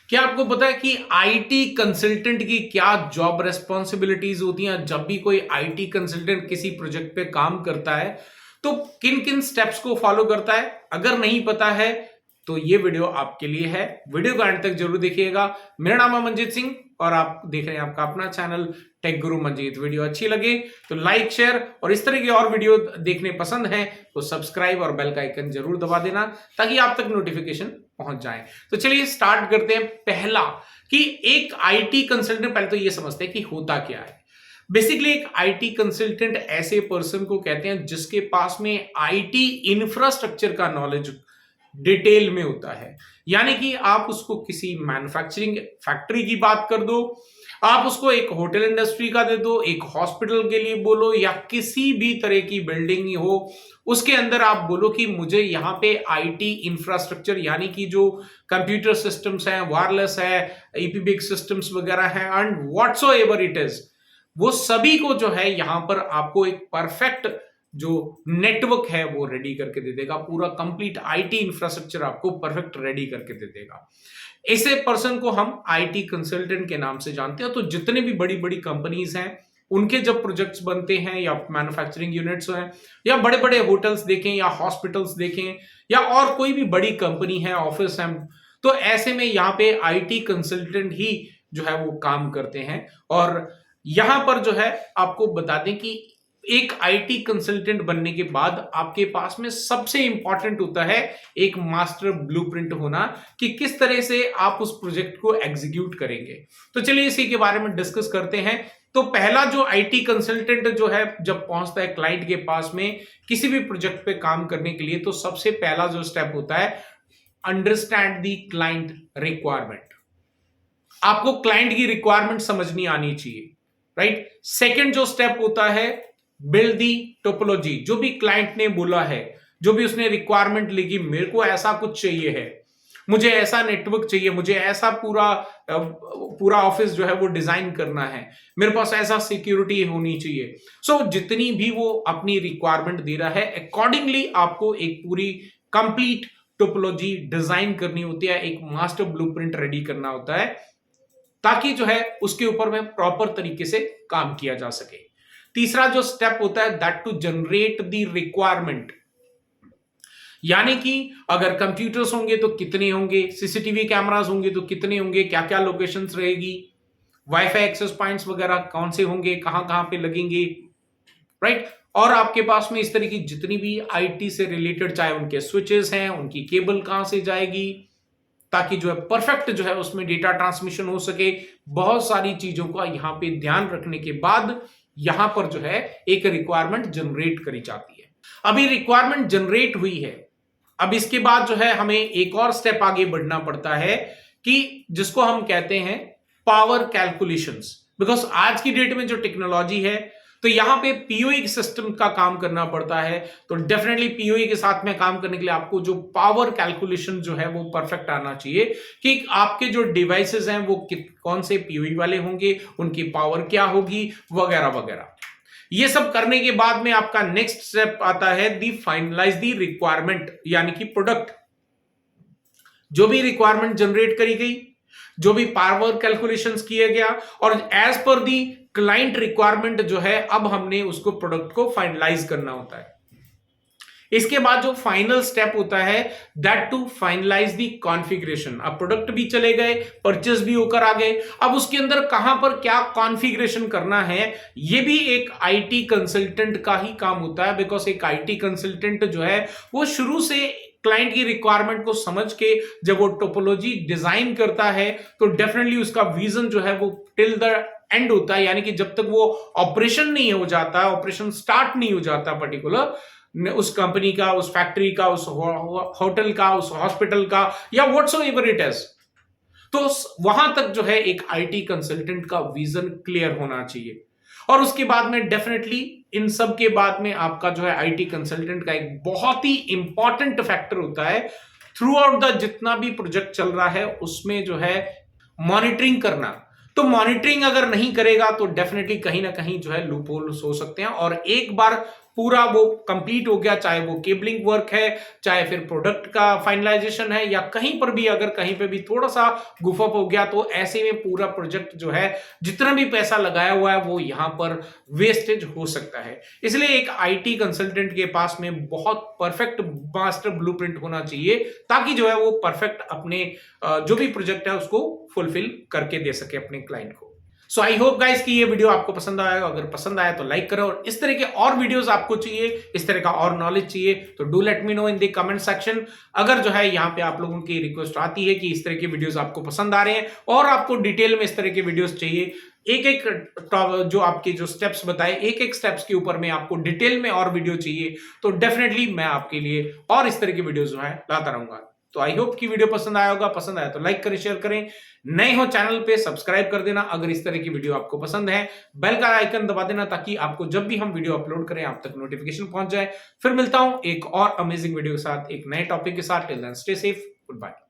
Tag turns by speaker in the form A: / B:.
A: क्या आपको पता है कि आईटी कंसल्टेंट की क्या जॉब रेस्पॉन्सिबिलिटीज होती हैं? जब भी कोई आईटी कंसल्टेंट किसी प्रोजेक्ट पे काम करता है तो किन किन स्टेप्स को फॉलो करता है? अगर नहीं पता है तो ये वीडियो आपके लिए है। वीडियो को एंड तक जरूर देखिएगा। मेरा नाम है मंजीत सिंह और आप देख रहे हैं आपका अपना चैनल टेक गुरु मंजीत। वीडियो अच्छी लगे तो लाइक शेयर और इस तरह की और वीडियो देखने पसंद है तो सब्सक्राइब और बेल का आइकन जरूर दबा देना ताकि आप तक नोटिफिकेशन पहुंच जाए। तो चलिए स्टार्ट करते हैं। पहला कि एक आईटी कंसल्टेंट, पहले तो ये समझते हैं कि होता क्या है। बेसिकली एक आईटी कंसल्टेंट ऐसे पर्सन को कहते हैं जिसके पास में आईटी इंफ्रास्ट्रक्चर का नॉलेज डिटेल में होता है। यानी कि आप उसको किसी मैन्युफैक्चरिंग फैक्ट्री की बात कर दो, आप उसको एक होटल इंडस्ट्री का दे दो, एक हॉस्पिटल के लिए बोलो या किसी भी तरह की बिल्डिंग हो उसके अंदर आप बोलो कि मुझे यहाँ पे आईटी इंफ्रास्ट्रक्चर यानी कि जो कंप्यूटर सिस्टम्स हैं, वायरलेस है, ईपीबीएक्स सिस्टम्स वगैरह हैं एंड व्हाटसोएवर इट इज, वो सभी को जो है यहां पर आपको एक परफेक्ट जो नेटवर्क है वो रेडी करके दे देगा। पूरा कंप्लीट आईटी इंफ्रास्ट्रक्चर आपको परफेक्ट रेडी करके दे देगा। ऐसे पर्सन को हम आईटी कंसल्टेंट के नाम से जानते हैं। तो जितने भी बड़ी बड़ी कंपनीज हैं उनके जब प्रोजेक्ट्स बनते हैं या मैन्युफैक्चरिंग यूनिट्स हैं या बड़े बड़े होटल्स देखें या हॉस्पिटल्स देखें या और कोई भी बड़ी कंपनी है, ऑफिस है, तो ऐसे में यहाँ पे आईटी कंसल्टेंट ही जो है वो काम करते हैं। और यहां पर जो है आपको बता दें कि एक आईटी कंसल्टेंट बनने के बाद आपके पास में सबसे इंपॉर्टेंट होता है एक मास्टर ब्लूप्रिंट होना कि किस तरह से आप उस प्रोजेक्ट को एग्जीक्यूट करेंगे। तो चलिए इसी के बारे में डिस्कस करते हैं। तो पहला जो आईटी कंसल्टेंट जो है जब पहुंचता है क्लाइंट के पास में किसी भी प्रोजेक्ट पे काम करने के लिए, तो सबसे पहला जो स्टेप होता है अंडरस्टैंड द क्लाइंट रिक्वायरमेंट। आपको क्लाइंट की रिक्वायरमेंट समझनी आनी चाहिए, राइट। सेकंड जो स्टेप होता है बिल्ड दी टोपोलॉजी। जो भी क्लाइंट ने बोला है, जो भी उसने रिक्वायरमेंट लिखी, मेरे को ऐसा कुछ चाहिए है, मुझे ऐसा नेटवर्क चाहिए, मुझे ऐसा पूरा ऑफिस जो है वो डिजाइन करना है, मेरे पास ऐसा सिक्योरिटी होनी चाहिए। सो जितनी भी वो अपनी रिक्वायरमेंट दे रहा है अकॉर्डिंगली आपको एक पूरी कंप्लीट टोपोलॉजी डिजाइन करनी होती है, एक मास्टर ब्लूप्रिंट रेडी करना होता है ताकि जो है उसके ऊपर में प्रॉपर तरीके से काम किया जा सके। तीसरा जो स्टेप होता है that to generate the requirement, यानी कि अगर कंप्यूटर्स होंगे तो कितने होंगे, सीसीटीवी कैमरास होंगे तो कितने होंगे, क्या क्या लोकेशंस रहेगी, वाईफाई एक्सेस पॉइंट्स वगैरह कौन से होंगे, कहां कहां पे लगेंगे, राइट। और आपके पास में इस तरह की जितनी भी आईटी से रिलेटेड, चाहे उनके स्विचेस हैं, उनकी केबल कहां से जाएगी ताकि जो है परफेक्ट जो है उसमें डेटा ट्रांसमिशन हो सके। बहुत सारी चीजों का यहां पे ध्यान रखने के बाद यहां पर जो है एक रिक्वायरमेंट जनरेट करी जाती है। अभी रिक्वायरमेंट जनरेट हुई है, अब इसके बाद जो है हमें एक और स्टेप आगे बढ़ना पड़ता है कि जिसको हम कहते हैं पावर कैलकुलेशंस। बिकॉज आज की डेट में जो टेक्नोलॉजी है तो यहां पे पीओई सिस्टम का काम करना पड़ता है। तो डेफिनेटली पीओई के साथ में काम करने के लिए आपको जो पावर कैलकुलेशन जो है वो परफेक्ट आना चाहिए कि आपके जो डिवाइसेस हैं वो कौन से पीओई वाले होंगे, उनकी पावर क्या होगी वगैरह वगैरह। ये सब करने के बाद में आपका नेक्स्ट स्टेप आता है दी फाइनलाइज दी रिक्वायरमेंट, यानी कि प्रोडक्ट। जो भी रिक्वायरमेंट जनरेट करी गई, जो भी पावर कैलकुलेशंस किया गया और एज पर दी क्लाइंट रिक्वायरमेंट जो है अब हमने उसको प्रोडक्ट को फाइनलाइज करना होता है। इसके बाद जो फाइनल स्टेप होता है that to finalise the configuration. अब प्रोडक्ट भी चले गए, परचेस भी होकर आ गए, अब उसके अंदर कहां पर क्या कॉन्फ़िगरेशन करना है ये भी एक आईटी कंसल्टेंट का ही काम होता है। बिकॉज एक आईटी कंसल्टेंट जो है वो शुरू से क्लाइंट की रिक्वायरमेंट को समझ के जब वो टोपोलॉजी डिजाइन करता है तो डेफिनेटली उसका विजन जो है वो टिल द एंड होता है। यानी कि जब तक वो ऑपरेशन नहीं हो जाता, ऑपरेशन स्टार्ट नहीं हो जाता पर्टिकुलर उस कंपनी का, उस फैक्ट्री का, उस होटल का, उस हॉस्पिटल का या व्हाटसोएवर इट इज, तो वहां तक जो है एक आईटी कंसल्टेंट का विजन क्लियर होना चाहिए। और उसके बाद में डेफिनेटली इन सब के बाद में आपका जो है आईटी कंसल्टेंट का एक बहुत ही इंपॉर्टेंट फैक्टर होता है थ्रू आउट द जितना भी प्रोजेक्ट चल रहा है उसमें जो है मॉनिटरिंग करना। तो मॉनिटरिंग अगर नहीं करेगा तो डेफिनेटली कहीं ना कहीं जो है लूप होल्स हो सकते हैं और एक बार पूरा वो कंप्लीट हो गया, चाहे वो केबलिंग वर्क है, चाहे फिर प्रोडक्ट का फाइनलाइजेशन है, या कहीं पर भी अगर कहीं पे भी थोड़ा सा गुफअप हो गया, तो ऐसे में पूरा प्रोजेक्ट जो है जितना भी पैसा लगाया हुआ है वो यहां पर वेस्टेज हो सकता है। इसलिए एक आईटी कंसल्टेंट के पास में बहुत परफेक्ट मास्टर ब्लूप्रिंट होना चाहिए, ताकि जो है वो परफेक्ट अपने जो भी प्रोजेक्ट है उसको फुलफिल करके दे सके अपने क्लाइंट को। सो आई होप गाइस कि ये वीडियो आपको पसंद आएगा। अगर पसंद आया तो लाइक करो, और इस तरह के और वीडियोस आपको चाहिए, इस तरह का और नॉलेज चाहिए, तो do let me know in the comment section. अगर जो है यहाँ पे आप लोगों की रिक्वेस्ट आती है कि इस तरह के वीडियोस आपको पसंद आ रहे हैं और आपको डिटेल में इस तरह के वीडियोस चाहिए, एक एक जो आपके जो स्टेप्स बताए, एक एक स्टेप्स के ऊपर में आपको डिटेल में और वीडियो चाहिए, तो डेफिनेटली मैं आपके लिए और इस तरह की वीडियोस जो है लाता रहूंगा। तो आई होप कि वीडियो पसंद आया होगा। पसंद आया तो लाइक करें, शेयर करें, नए हो चैनल पे सब्सक्राइब कर देना। अगर इस तरह की वीडियो आपको पसंद है, बेल का आइकन दबा देना, ताकि आपको जब भी हम वीडियो अपलोड करें आप तक नोटिफिकेशन पहुंच जाए। फिर मिलता हूं एक और अमेजिंग वीडियो के साथ, एक नए टॉपिक के साथ। Till then stay safe, good bye.